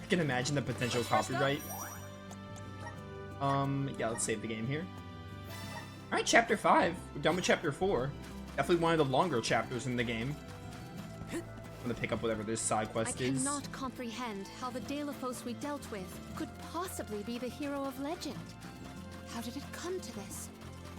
I can imagine the potential copyright. Yeah, let's save the game here. Alright, chapter 5. We're done with chapter 4. Definitely one of the longer chapters in the game. I'm gonna pick up whatever this side quest is. I cannot comprehend how the Delaphos we dealt with could possibly be the hero of legend. How did it come to this?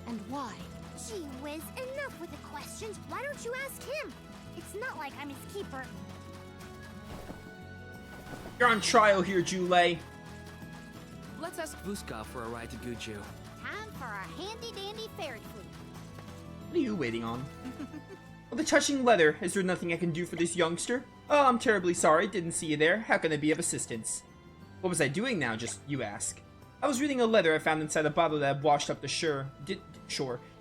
And why? Gee whiz, enough with the questions. Why don't you ask him? It's not like I'm his keeper. You're on trial here, Jule. Let's ask Vuskov for a ride to Guju. Time for a handy-dandy fairy flute. What are you waiting on? Well, the touching letter. Is there nothing I can do for this youngster? Oh, I'm terribly sorry. Didn't see you there. How can I be of assistance? What was I doing now, just you ask? I was reading a letter I found inside a bottle that had washed up the shore.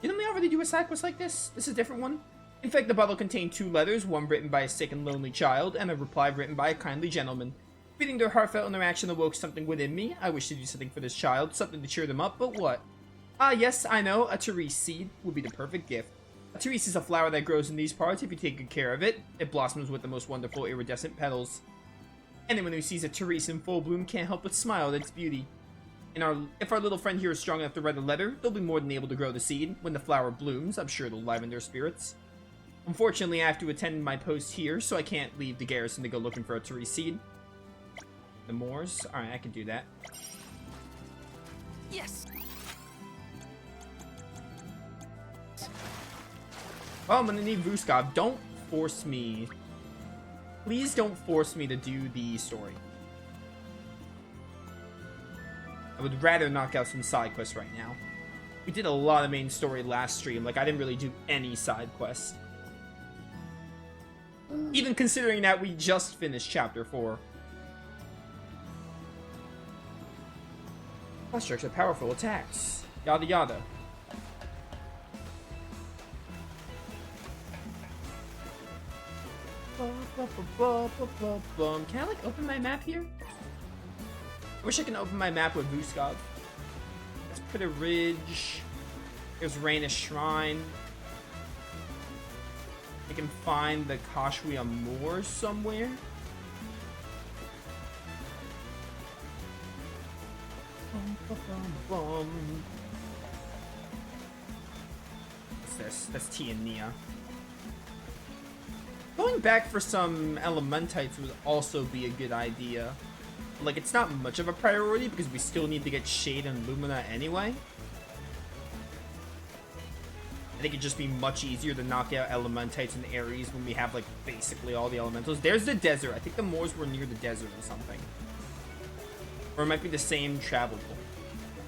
Didn't we already do a side quest like this? This is a different one? In fact, the bottle contained 2 letters, one written by a sick and lonely child, and a reply written by a kindly gentleman. Reading their heartfelt interaction awoke something within me. I wished to do something for this child, something to cheer them up, but what? Ah, yes, I know, a Therese seed would be the perfect gift. A Therese is a flower that grows in these parts if you take good care of it. It blossoms with the most wonderful iridescent petals. Anyone who sees a Therese in full bloom can't help but smile at its beauty. If our little friend here is strong enough to write a letter, they'll be more than able to grow the seed. When the flower blooms, I'm sure it'll liven their spirits. Unfortunately, I have to attend my post here, so I can't leave the garrison to go looking for a Therese seed. The Moors? Alright, I can do that. Yes! Oh, I'm gonna need Vuskov. Don't force me. Please don't force me to do the story. I would rather knock out some side quests right now. We did a lot of main story last stream. Like, I didn't really do any side quests. Even considering that we just finished chapter 4. Constructs are powerful attacks. Yada yada. Can I, like, open my map here? I wish I can open my map with Vuskov. Let's put a ridge. There's Rainish Shrine. I can find the Kashria Moor somewhere. What's this? That's Tia Nia. Going back for some Elementites would also be a good idea. Like, it's not much of a priority because we still need to get Shade and Lumina anyway. I think it'd just be much easier to knock out Elementites and Ares when we have, like, basically all the Elementals. There's the desert. I think the Moors were near the desert or something. Or it might be the same travel pool.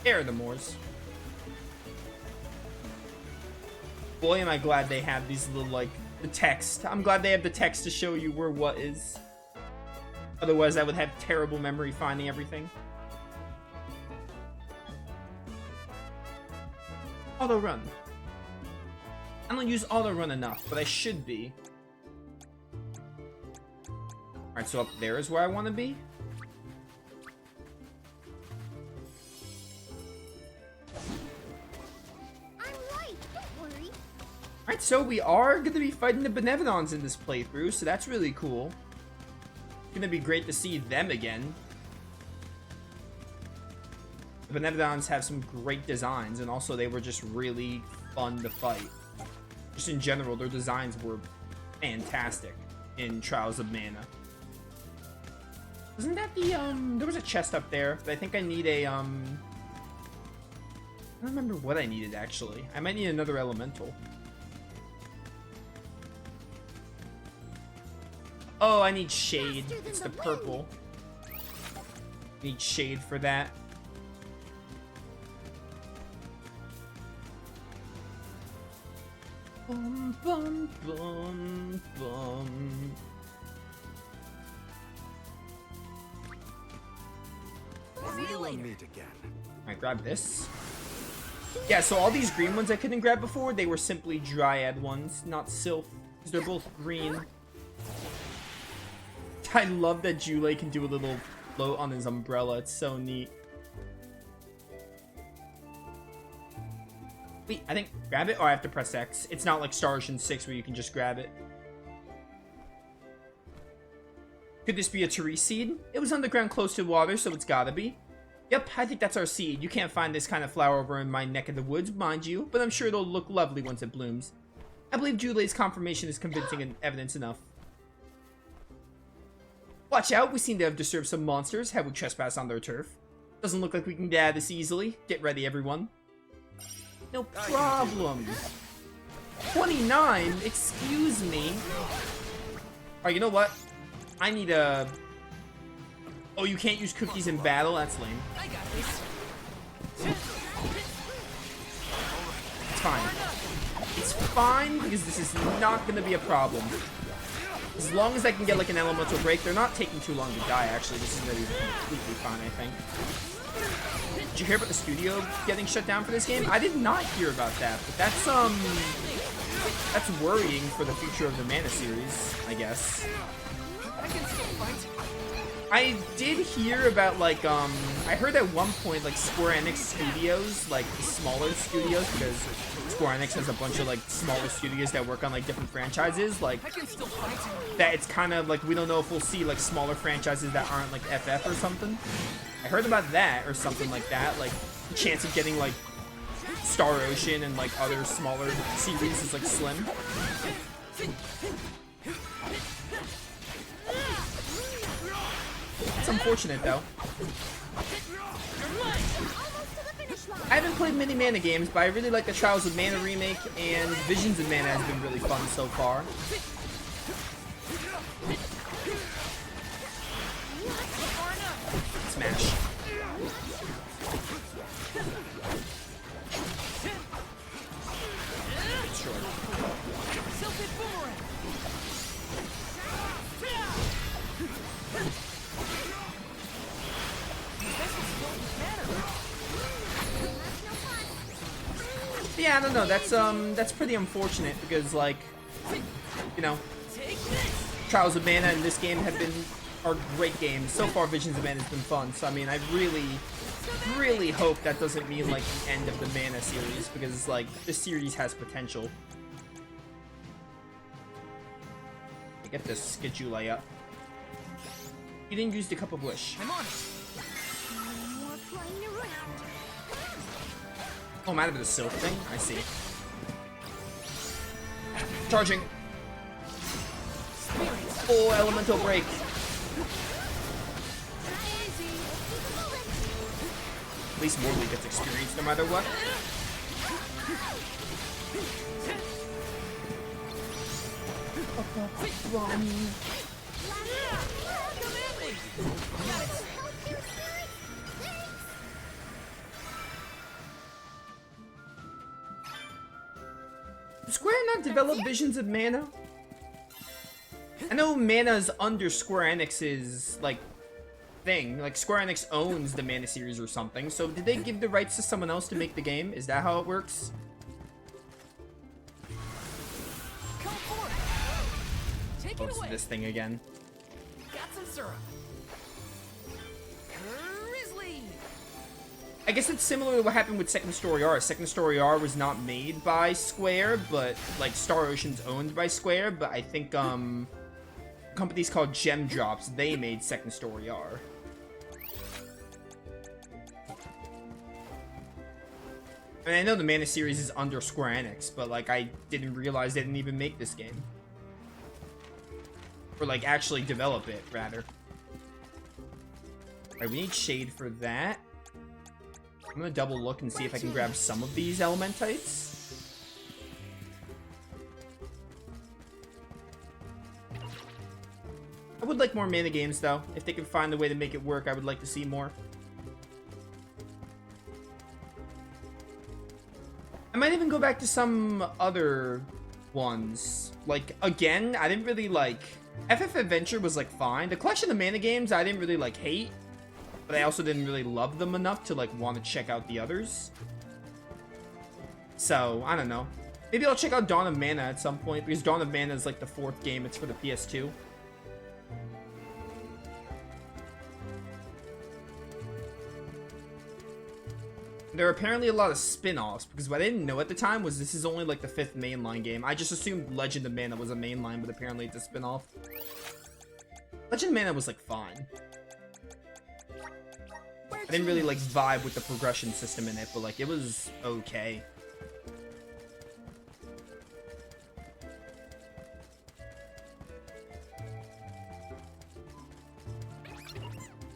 There are the Moors. Boy, am I glad they have these little, like, the text. I'm glad they have the text to show you where what is. Otherwise, I would have terrible memory finding everything. Auto run. I don't use auto run enough, but I should be. Alright, so up there is where I want to be. I'm right, don't worry. Alright, so we are going to be fighting the Benevolons in this playthrough, so that's really cool. It's going to be great to see them again. The Benevolons have some great designs, and also they were just really fun to fight. Just in general, their designs were fantastic in Trials of Mana. Wasn't that the, there was a chest up there, but I think I need a, I don't remember what I needed, actually. I might need another elemental. Oh, I need Shade. It's the purple. Need Shade for that. Bum, bum, bum, bum. We'll meet again. Alright, grab this. Yeah, so all these green ones I couldn't grab before, they were simply Dryad ones, not Sylph. Because they're both green. I love that Jule can do a little float on his umbrella. It's so neat. Wait, I think grab it or I have to press X. It's not like Star Ocean 6 where you can just grab it. Could this be a Therese seed? It was underground close to water, so it's gotta be. Yep, I think that's our seed. You can't find this kind of flower over in my neck of the woods, mind you, but I'm sure it'll look lovely once it blooms. I believe Julay's confirmation is convincing and evidence enough. Watch out, we seem to have disturbed some monsters. Have we trespassed on their turf? Doesn't look like we can get out of this easily. Get ready, everyone. No problem. 29? Excuse me. Alright, you know what? I need a... Oh, you can't use cookies in battle? That's lame. I got this. It's fine. It's fine because this is not going to be a problem. As long as I can get like an elemental break, they're not taking too long to die actually. This is going to be completely fine, I think. Did you hear about the studio getting shut down for this game? I did not hear about that, but that's worrying for the future of the Mana series, I guess. I can still fight. I did hear about, like, I heard at one point, like, Square Enix Studios, like, the smaller studios, because Square Enix has a bunch of, like, smaller studios that work on, like, different franchises, like, I can still fight. that it's kind of, like, we don't know if we'll see, like, smaller franchises that aren't, like, FF or something. I heard about that, or something like that, like, the chance of getting, like, Star Ocean and, like, other smaller series is, like, slim. It's unfortunate, though. I haven't played many Mana games, but I really like the Trials of Mana remake, and Visions of Mana has been really fun so far. Smash. Sure. Yeah, I don't know. That's pretty unfortunate because, like, you know, Trials of Mana and this game are great games. So far, Visions of Mana has been fun. So I mean, I really hope that doesn't mean like the end of the Mana series because like this series has potential. Get this, get Julay up. You didn't use the Cup of Wish. I'm on it. More playing around. Oh, I'm out of the silk thing? I see. Charging. Full elemental break. At least Morley gets experience no matter what. Did Square not develop Visions of Mana? I know Mana's under Square Enix's, like, thing. Like, Square Enix owns the Mana series or something. So did they give the rights to someone else to make the game? Is that how it works? Take Oh, it it's away. this thing again. Got some syrup. Grizzly. I guess it's similar to what happened with Second Story R. Second Story R was not made by Square, but, like, Star Ocean's owned by Square, but I think, companies called Gem Drops, they made Second Story R. I mean, I know the Mana series is under Square Enix, but, like, I didn't realize they didn't even make this game. Or, like, actually develop it, rather. Alright, we need Shade for that. I'm gonna double look and see if I can grab some of these Elementites. I would like more Mana games, though. If they can find a way to make it work, I would like to see more. I might even go back to some other ones. Like, again, I didn't really like... FF Adventure was, like, fine. The collection of Mana games, I didn't really, like, hate. But I also didn't really love them enough to, like, want to check out the others. So, I don't know. Maybe I'll check out Dawn of Mana at some point, because Dawn of Mana is, like, the 4th game. It's for the PS2. There are apparently a lot of spin-offs, because what I didn't know at the time was this is only, like, the 5th mainline game. I just assumed Legend of Mana was a mainline, but apparently it's a spin-off. Legend of Mana was like fine. I didn't really like vibe with the progression system in it, but like it was okay.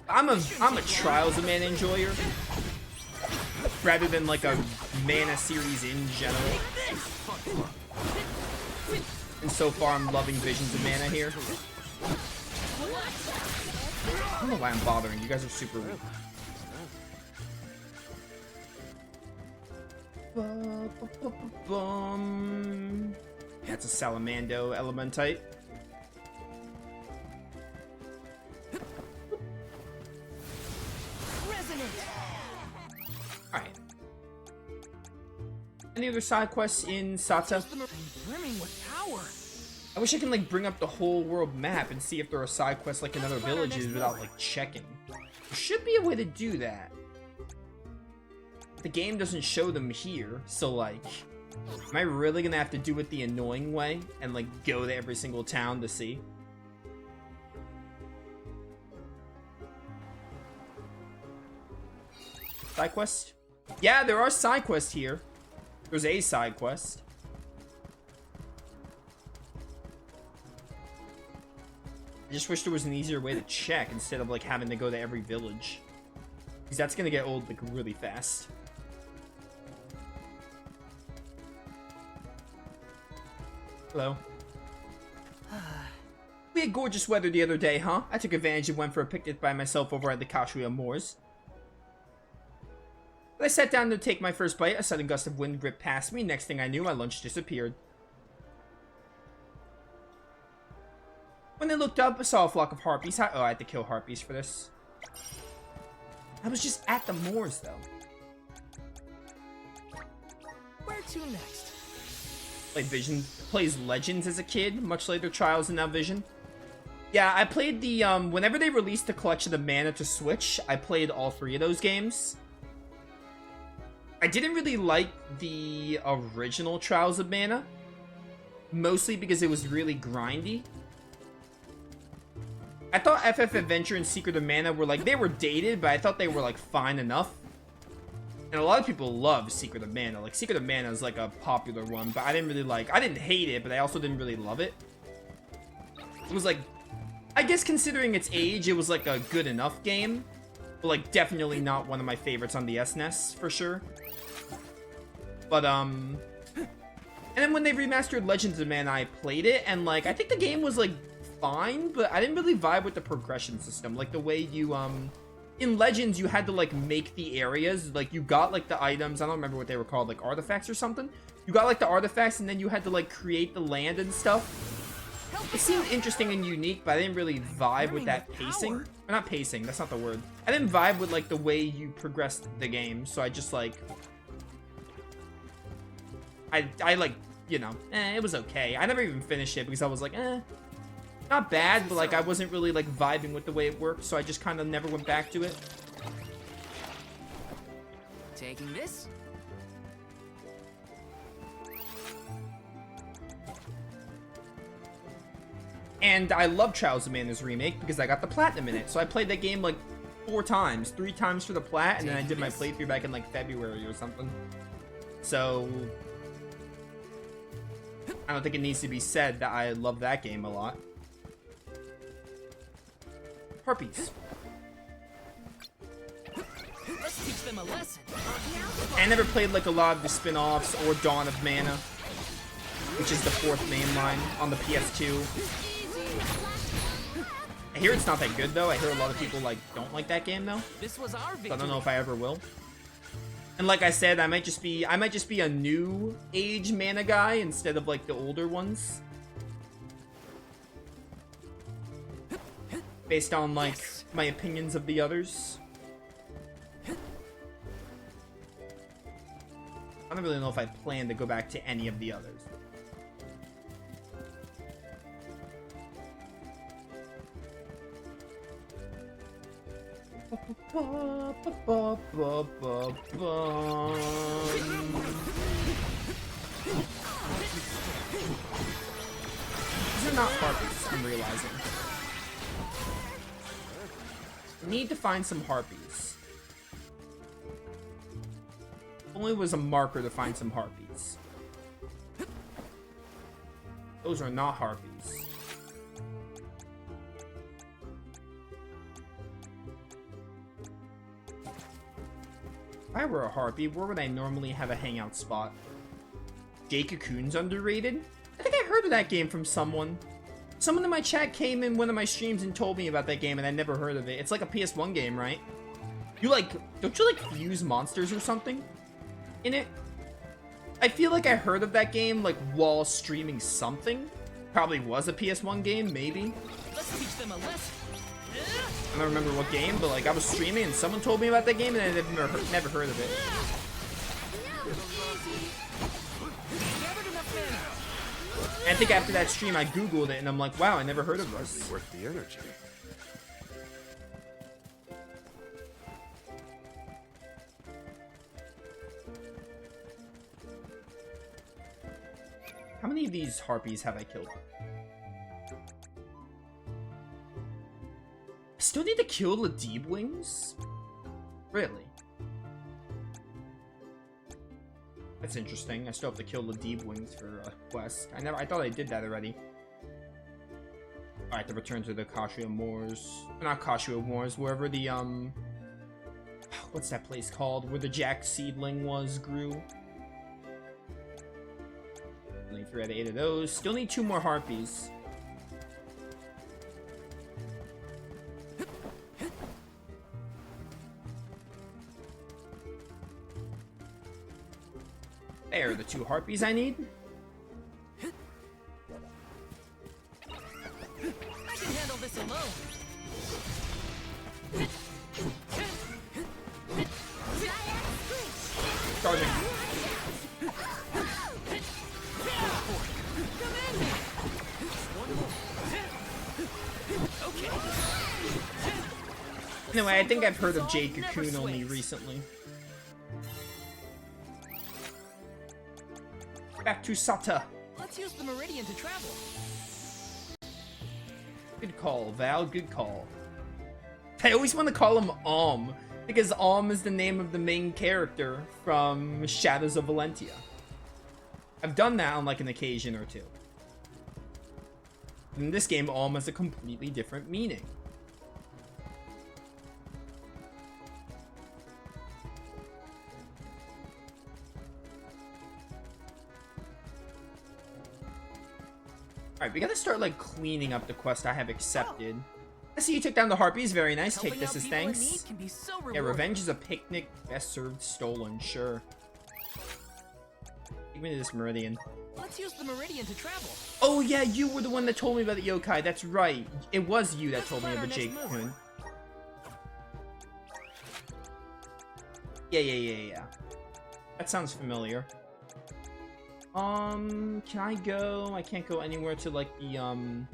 I'm a Trials of Mana enjoyer rather than like a Mana series in general. And so far I'm loving Visions of Mana here. I don't know why I'm bothering. You guys are super weak. That's a Salamando Elementite. Alright. Any other side quests in Sata? I wish I can like bring up the whole world map and see if there are side quests like in other villages without like checking. There should be a way to do that. The game doesn't show them here, so like, am I really gonna have to do it the annoying way and like go to every single town to see? Side quest? Yeah, there are side quests here. There's a side quest. I just wish there was an easier way to check instead of like having to go to every village. Because that's gonna get old like really fast. Hello. We had gorgeous weather the other day, huh? I took advantage and went for a picnic by myself over at the Kashuya Moors. As I sat down to take my first bite, a sudden gust of wind ripped past me. Next thing I knew, my lunch disappeared. When I looked up, I saw a flock of harpies. Oh, I had to kill harpies for this. I was just at the moors, though. Where to next? Plays Legends as a kid, much later Trials and now Vision. Yeah, I played the, whenever they released the Collection of Mana to Switch, I played all three of those games. I didn't really like the original Trials of Mana, mostly because it was really grindy. I thought FF Adventure and Secret of Mana were like, they were dated, but I thought they were like fine enough. And a lot of people love Secret of Mana. Like, Secret of Mana is like a popular one, but I didn't really like, I didn't hate it, but I also didn't really love it. It was like, I guess considering its age, it was like a good enough game, but like definitely not one of my favorites on the SNES, for sure. But, and then when they remastered Legends of Mana, I played it, and like, I think the game was like fine, but I didn't really vibe with the progression system. Like the way you, in Legends, you had to like make the areas, like you got like the items, I don't remember what they were called, like artifacts or something. You got like the artifacts and then you had to like create the land and stuff. It seemed interesting and unique, but I didn't really vibe with that pacing. Or not pacing, that's not the word. I didn't vibe with like the way you progressed the game, so I just like, I like, you know, it was okay. I never even finished it because I was like, not bad, but like I wasn't really like vibing with the way it worked, so I just kind of never went back to it. Taking this? And I love Trials of Mana's remake because I got the platinum in it. So I played that game like 4 times, 3 times for the plat, and then I did my playthrough back in like February or something. So I don't think it needs to be said that I love that game a lot. Harpies. Let's teach them a lesson. I never played like a lot of the spin-offs or Dawn of Mana, which is the 4th main line on the PS2. I hear it's not that good though. I hear a lot of people like don't like that game though. This was our victory. So I don't know if I ever will. And like I said, I might just be a new age mana guy instead of like the older ones. Based on like my opinions of the others. I don't really know if I plan to go back to any of the others. These are not Harpies, I'm realizing. Need to find some harpies. Only was a marker to find some harpies. Those are not harpies. If I were a harpy, where would I normally have a hangout spot? Jake Cocoon's underrated? I think I heard of that game from someone. Someone in my chat came in one of my streams and told me about that game, and I never heard of it. It's like a PS1 game, right? You like, don't you like fuse monsters or something in it? I feel like I heard of that game like while streaming something. Probably was a PS1 game, maybe. Let's teach them a lesson. I don't remember what game, but like I was streaming and someone told me about that game and I never heard of it. I think after that stream I googled it and I'm like, wow, I never heard of this. Worth the energy. How many of these harpies have I killed? I still need to kill the deep wings? Really? That's interesting. I still have to kill the deep wings for a quest. I thought I did that already. Alright, to return to the Kashua Moors. Not Kashua Moors, wherever the what's that place called? Where the jack seedling grew. Only 3 out of 8 of those. Still need 2 more harpies. There are the 2 harpies I need. I can handle this alone. Charging. Anyway, I think I've heard of Jade Cocoon only recently. Back to Sata. Let's use the meridian to travel. Good call, Val. Good call. I always want to call him because is the name of the main character from Shadows of Valentia. I've done that on like an occasion or two. In this game, has a completely different meaning. Alright, we gotta start, like, cleaning up the quest I have accepted. I see you took down the harpies. Very nice. Take this as thanks. Yeah, revenge is a picnic. Best served stolen. Sure. Give me this meridian. Let's use the meridian to travel. Oh, yeah, you were the one that told me about the yokai. That's right. It was you that told me about Jake Cocoon. Yeah. That sounds familiar. Can I go? I can't go anywhere to, like, the, I'm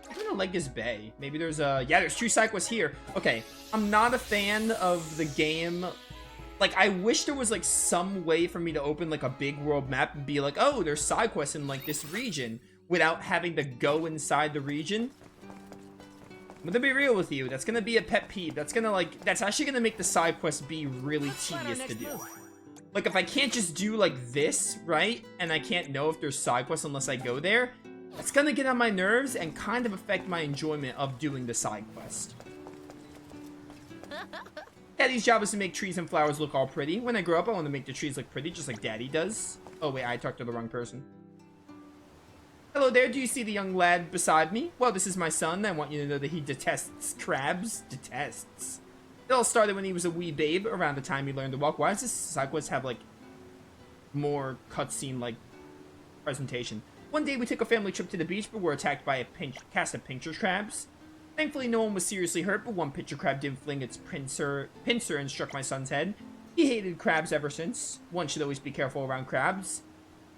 gonna Legus Bay. Maybe there's a... Yeah, there's 2 side quests here. Okay, I'm not a fan of the game. Like, I wish there was, like, some way for me to open, like, a big world map and be like, oh, there's side quests in, like, this region without having to go inside the region. I'm gonna be real with you. That's gonna be a pet peeve. That's gonna, like... That's actually gonna make the side quests be really tedious to do. Like, if I can't just do, like, this, right? And I can't know if there's side quests unless I go there, it's gonna get on my nerves and kind of affect my enjoyment of doing the side quest. Daddy's job is to make trees and flowers look all pretty. When I grow up, I want to make the trees look pretty, just like Daddy does. Oh, wait, I talked to the wrong person. Hello there, do you see the young lad beside me? Well, this is my son. I want you to know that he detests crabs. Detests. It all started when he was a wee babe, around the time he learned to walk. Why does this side quest have, like, more cutscene, like, presentation? One day we took a family trip to the beach, but were attacked by a cast of pincher crabs. Thankfully, no one was seriously hurt, but one pincher crab did fling its pincer and struck my son's head. He hated crabs ever since. One should always be careful around crabs.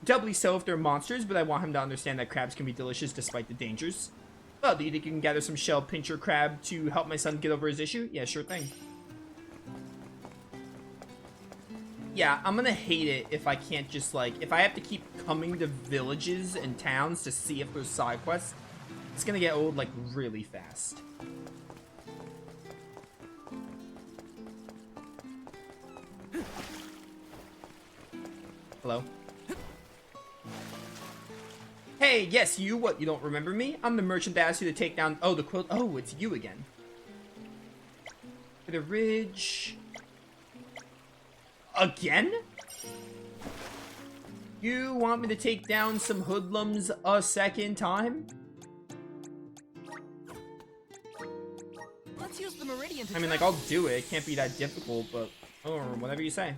Doubly so if they're monsters, but I want him to understand that crabs can be delicious despite the dangers. Well, do you think you can gather some shell pincher crab to help my son get over his issue? Yeah, sure thing. Yeah, I'm gonna hate it if I can't just, like, if I have to keep coming to villages and towns to see if there's side quests. It's gonna get old, like, really fast. Hello? Hey, yes, you. What, you don't remember me? I'm the merchant that asked you to take down... Oh, the quilt. Oh, it's you again. The ridge... Again? You want me to take down some hoodlums a second time? Let's use the meridian to I mean, like, I'll do it. It can't be that difficult, but... Oh, whatever you say.